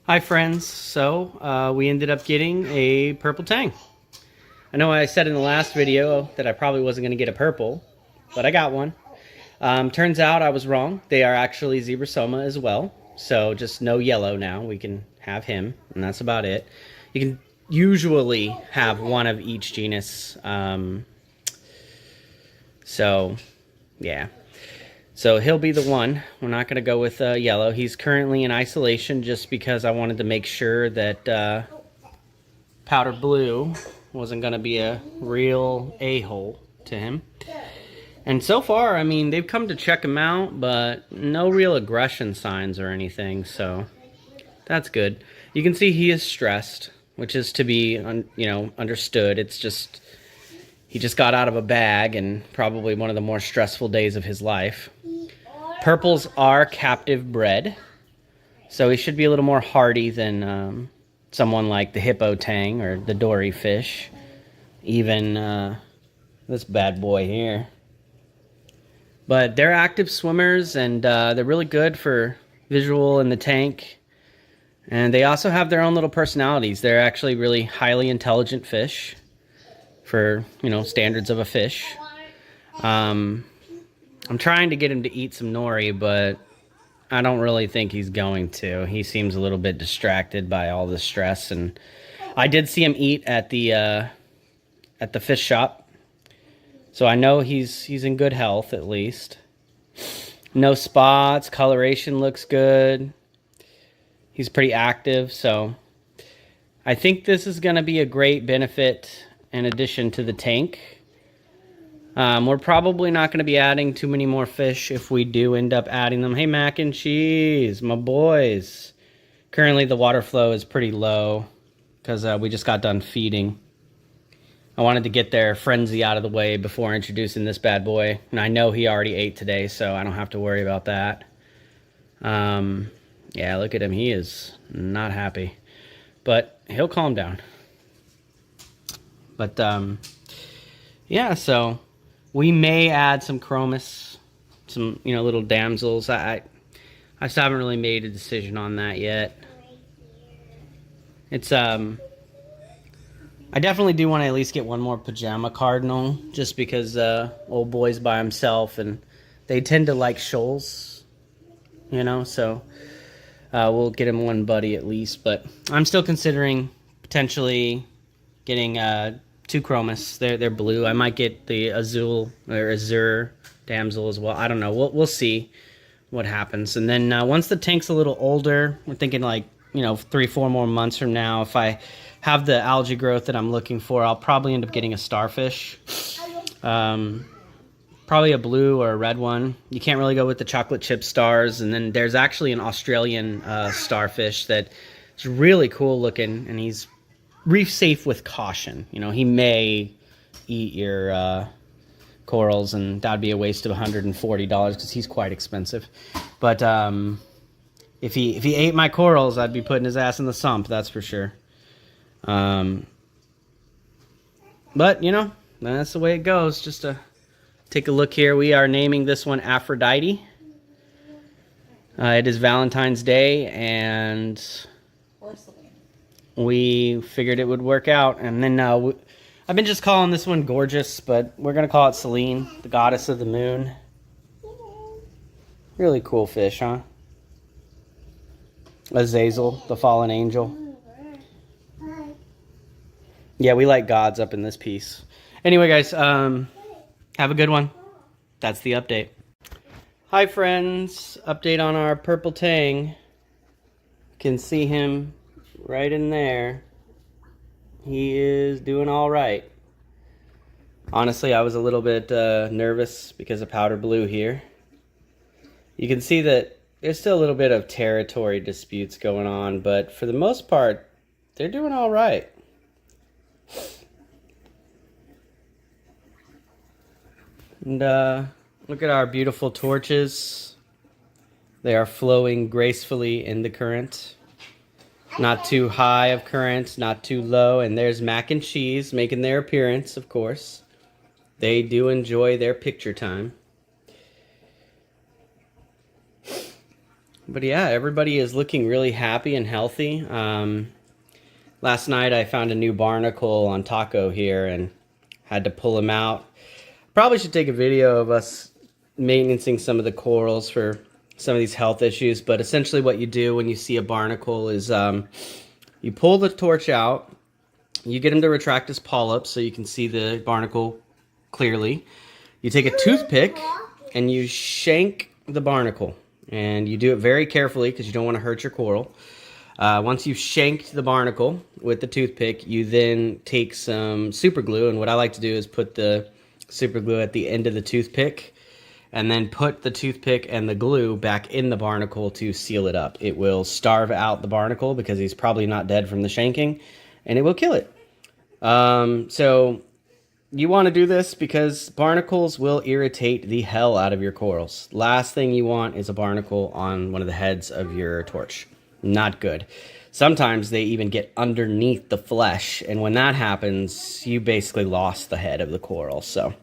Hi friends, so we ended up getting a purple tang. I know I said in the last video that I probably wasn't going to get a purple, but I got one. Turns out I was wrong. They are actually Zebrasoma as well, so just no yellow now. We can have him, and that's about it. You can usually have one of each genus, so yeah. So he'll be the one. We're not going to go with yellow. He's currently in isolation just because I wanted to make sure that powder blue wasn't going to be a real a-hole to him. And so far, I mean, they've come to check him out, but no real aggression signs or anything, so that's good. You can see he is stressed, which is to be, understood. It's just, he just got out of a bag and probably one of the more stressful days of his life. Purples are captive bred, so he should be a little more hardy than someone like the hippo tang or the dory fish. Even this bad boy here. But they're active swimmers, and they're really good for visual in the tank. And they also have their own little personalities. They're actually really highly intelligent fish for, standards of a fish. I'm trying to get him to eat some nori, but I don't really think he's going to. He seems a little bit distracted by all the stress, and I did see him eat at the fish shop, so I know he's in good health at least. No spots, coloration looks good. He's pretty active, so I think this is going to be a great benefit in addition to the tank. We're probably not going to be adding too many more fish if we do end up adding them. Hey, mac and cheese, my boys. Currently, the water flow is pretty low because we just got done feeding. I wanted to get their frenzy out of the way before introducing this bad boy. And I know he already ate today, so I don't have to worry about that. Yeah, look at him. He is not happy. But he'll calm down. But, yeah, so we may add some chromis, some, little damsels. I still haven't really made a decision on that yet. It's, I definitely do want to at least get one more pajama cardinal, just because old boy's by himself, and they tend to like shoals, so we'll get him one buddy at least. But I'm still considering potentially getting two chromis. They're blue. I might get the azul or azure damsel as well. I don't know. We'll see what happens. And then once the tank's a little older, we're thinking like 3-4 more months from now, if I have the algae growth that I'm looking for, I'll probably end up getting a starfish. Probably a blue or a red one. You can't really go with the chocolate chip stars. And then there's actually an Australian starfish that is really cool looking, and he's reef safe with caution. He may eat your corals, and that'd be a waste of $140 because he's quite expensive. But if he ate my corals, I'd be putting his ass in the sump, that's for sure. But that's the way it goes. Just to take a look here, we are naming this one Aphrodite. It is Valentine's Day, and we figured it would work out. And then I've been just calling this one Gorgeous, but we're going to call it Selene, the goddess of the moon. Really cool fish, huh? Azazel, the fallen angel. Yeah, we like gods up in this piece. Anyway, guys, have a good one. That's the update. Hi, friends. Update on our Purple Tang. You can see him right in there. He is doing all right. Honestly, I was a little bit nervous because of powder blue here. You can see that there's still a little bit of territory disputes going on, but for the most part, they're doing all right. And look at our beautiful torches. They are flowing gracefully in the current. Not too high of current, not too low. And there's mac and cheese making their appearance, of course. They do enjoy their picture time. But yeah, everybody is looking really happy and healthy. Last night I found a new barnacle on Taco here and had to pull him out. Probably should take a video of us maintaining some of the corals for some of these health issues. But essentially what you do when you see a barnacle is you pull the torch out, you get him to retract his polyps so you can see the barnacle clearly. You take a toothpick and you shank the barnacle. And you do it very carefully because you don't want to hurt your coral. Once you've shanked the barnacle with the toothpick, you then take some super glue. And what I like to do is put the super glue at the end of the toothpick and then put the toothpick and the glue back in the barnacle to seal it up. It will starve out the barnacle because he's probably not dead from the shanking, and it will kill it. So you want to do this because barnacles will irritate the hell out of your corals. Last thing you want is a barnacle on one of the heads of your torch. Not good. Sometimes they even get underneath the flesh, and when that happens, you basically lost the head of the coral. So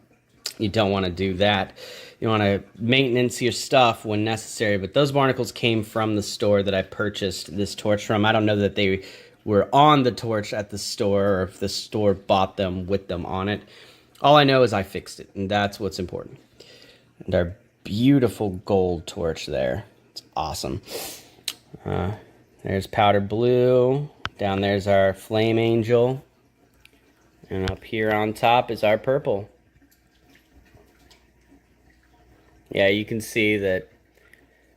you don't want to do that. You want to maintenance your stuff when necessary, but those barnacles came from the store that I purchased this torch from. I don't know that they were on the torch at the store or if the store bought them with them on it. All I know is I fixed it, and that's what's important. And our beautiful gold torch there. It's awesome. There's powder blue. Down there's our flame angel. And up here on top is our purple. Yeah, you can see that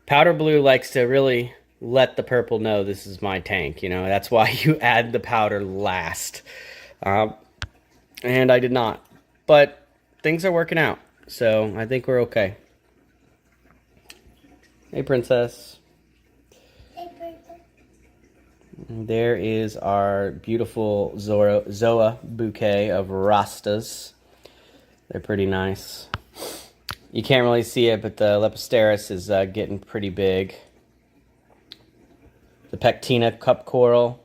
powder blue likes to really let the purple know this is my tank. You know, that's why you add the powder last. And I did not. But things are working out, so I think we're okay. Hey, princess. Hey, princess. There is our beautiful Zoa bouquet of Rastas. They're pretty nice. You can't really see it, but the Lepisteris is getting pretty big. The Pectina cup coral.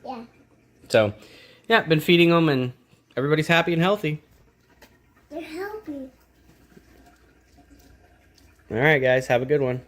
Yeah. So, yeah, been feeding them, and everybody's happy and healthy. They're healthy. All right, guys, have a good one.